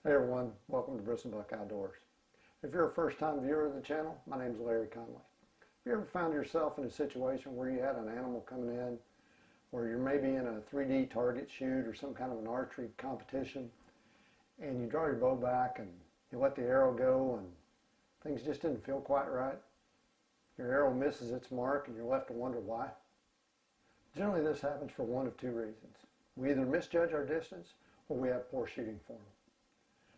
Hey everyone, welcome to Bristlebuck Outdoors. If you're a first-time viewer of the channel, my name is Larry Conley. If you ever found yourself in a situation where you had an animal coming in, or you're maybe in a 3D target shoot or some kind of an archery competition, and you draw your bow back and you let the arrow go and things just didn't feel quite right, your arrow misses its mark and you're left to wonder why. Generally this happens for one of two reasons. We either misjudge our distance or we have poor shooting form.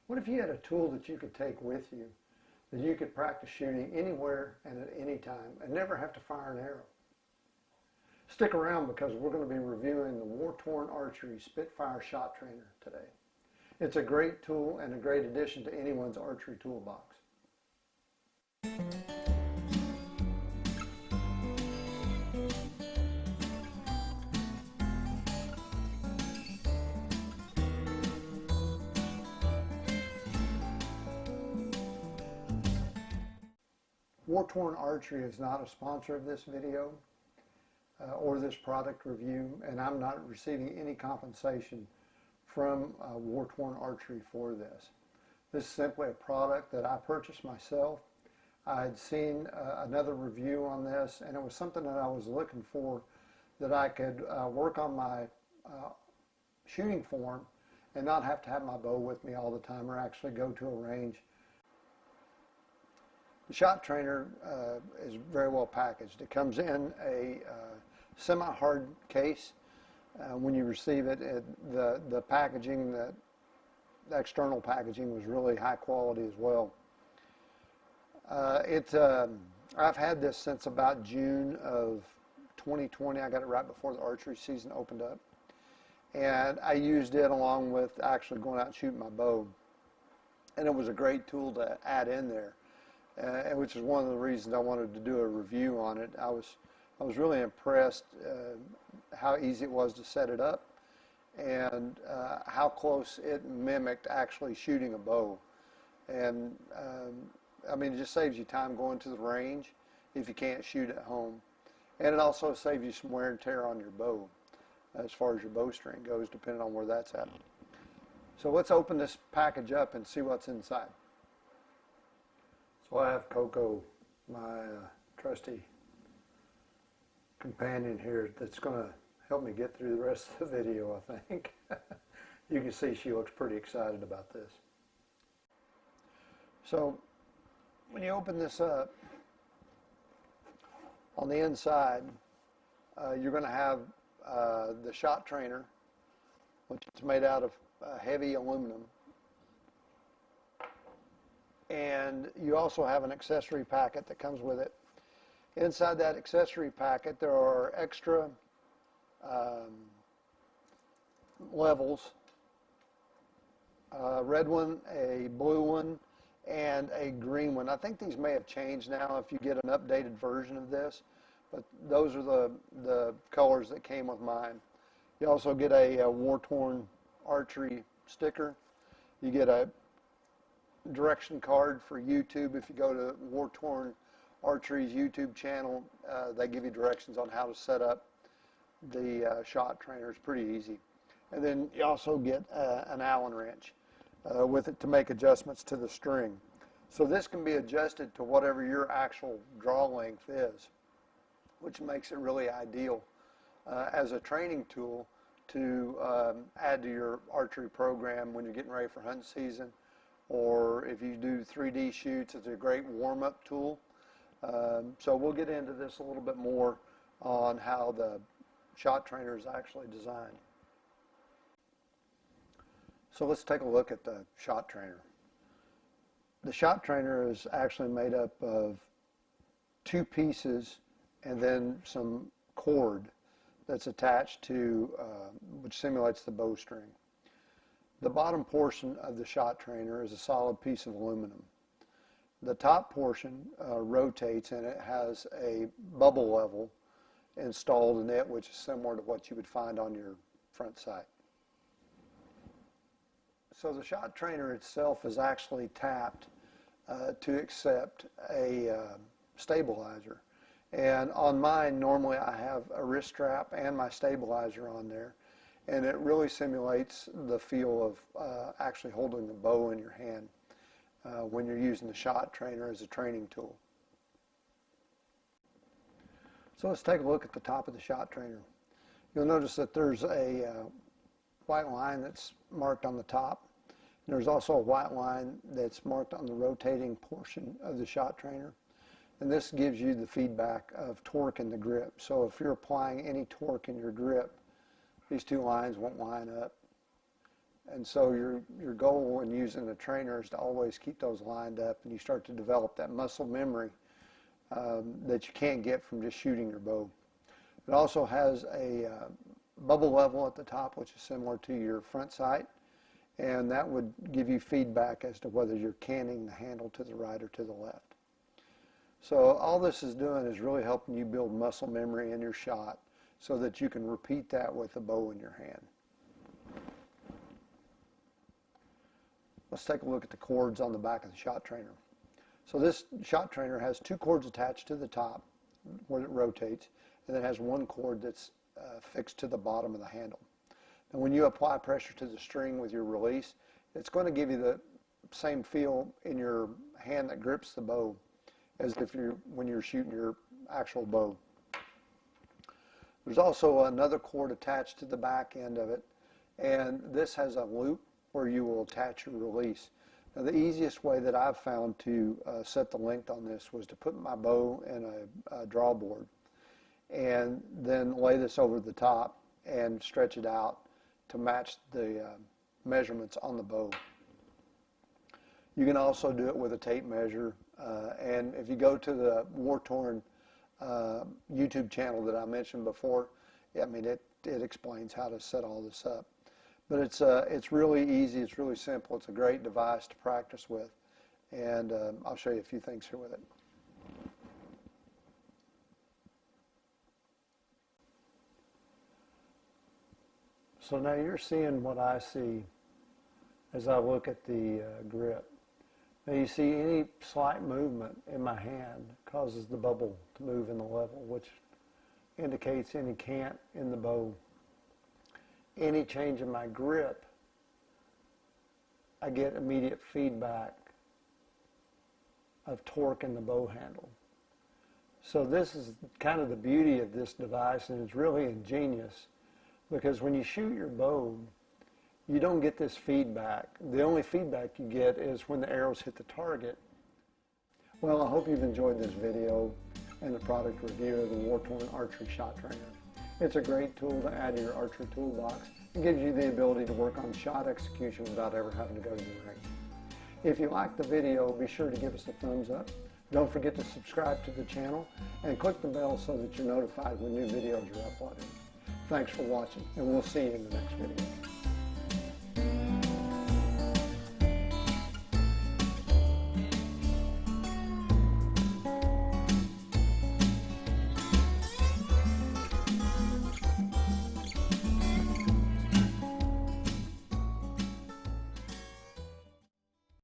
What if you had a tool that you could take with you, that you could practice shooting anywhere and at any time and never have to fire an arrow? Stick around because we're going to be reviewing the Wartorn Archery Spitfire shot trainer today. It's a great tool and a great addition to anyone's archery toolbox. Wartorn Archery is not a sponsor of this video or this product review, and I'm not receiving any compensation from Wartorn Archery for this. This is simply a product that I purchased myself. I had seen another review on this, and it was something that I was looking for, that I could work on my shooting form and not have to have my bow with me all the time or actually go to a range. The shot trainer is very well packaged. It comes in a semi-hard case. When you receive it, the packaging, the external packaging was really high quality as well. I've had this since about June of 2020. I got it right before the archery season opened up. And I used it along with actually going out and shooting my bow. And it was a great tool to add in there. Which is one of the reasons I wanted to do a review on it. I was really impressed how easy it was to set it up and how close it mimicked actually shooting a bow. And I mean, it just saves you time going to the range if you can't shoot at home. And it also saves you some wear and tear on your bow as far as your bowstring goes, depending on where that's at. So let's open this package up and see what's inside. So I have Coco, my trusty companion here, that's going to help me get through the rest of the video, I think. You can see she looks pretty excited about this. So when you open this up, on the inside, you're going to have the shot trainer, which is made out of heavy aluminum. And you also have an accessory packet that comes with it. Inside that accessory packet there are extra levels, a red one, a blue one, and a green one. I think these may have changed now if you get an updated version of this, but those are the colors that came with mine. You also get a Wartorn Archery sticker. You get a direction card for YouTube. If you go to Wartorn Archery's YouTube channel, they give you directions on how to set up the shot trainer. It's pretty easy. And then you also get an Allen wrench with it to make adjustments to the string. So this can be adjusted to whatever your actual draw length is, which makes it really ideal as a training tool to add to your archery program when you're getting ready for hunting season. Or if you do 3D shoots, it's a great warm-up tool. So we'll get into this a little bit more on how the shot trainer is actually designed. So let's take a look at the shot trainer. The shot trainer is actually made up of two pieces and then some cord that's attached to, which simulates the bowstring. The bottom portion of the shot trainer is a solid piece of aluminum. The top portion rotates, and it has a bubble level installed in it, which is similar to what you would find on your front sight. So the shot trainer itself is actually tapped to accept a stabilizer. And on mine, normally I have a wrist strap and my stabilizer on there. and it really simulates the feel of actually holding the bow in your hand when you're using the shot trainer as a training tool. So let's take a look at the top of the shot trainer. You'll notice that there's a white line that's marked on the top. There's also a white line that's marked on the rotating portion of the shot trainer. And this gives you the feedback of torque in the grip. So if you're applying any torque in your grip, these two lines won't line up. And so your goal when using a trainer is to always keep those lined up, and you start to develop that muscle memory that you can't get from just shooting your bow. It also has a bubble level at the top, which is similar to your front sight, and that would give you feedback as to whether you're canting the handle to the right or to the left. So all this is doing is really helping you build muscle memory in your shot so that you can repeat that with a bow in your hand. Let's take a look at the cords on the back of the shot trainer. So this shot trainer has two cords attached to the top where it rotates, and then has one cord that's fixed to the bottom of the handle. And when you apply pressure to the string with your release, it's going to give you the same feel in your hand that grips the bow as when you're shooting your actual bow. There's also another cord attached to the back end of it, and this has a loop where you will attach your release. Now, the easiest way that I've found to set the length on this was to put my bow in a draw board and then lay this over the top and stretch it out to match the measurements on the bow. You can also do it with a tape measure, and if you go to the Wartorn YouTube channel that I mentioned before, I mean it explains how to set all this up. But it's really easy, it's really simple, it's a great device to practice with, and I'll show you a few things here with it. So now you're seeing what I see as I look at the grip. Now you see any slight movement in my hand causes the bubble to move in the level, which indicates any cant in the bow. Any change in my grip, I get immediate feedback of torque in the bow handle. So this is kind of the beauty of this device, and it's really ingenious because when you shoot your bow, you don't get this feedback. The only feedback you get is when the arrows hit the target. Well, I hope you've enjoyed this video and the product review of the Wartorn Archery Shot Trainer. It's a great tool to add to your archery toolbox and gives you the ability to work on shot execution without ever having to go to the range. If you liked the video, be sure to give us a thumbs up. Don't forget to subscribe to the channel and click the bell so that you're notified when new videos are uploaded. Thanks for watching, and we'll see you in the next video.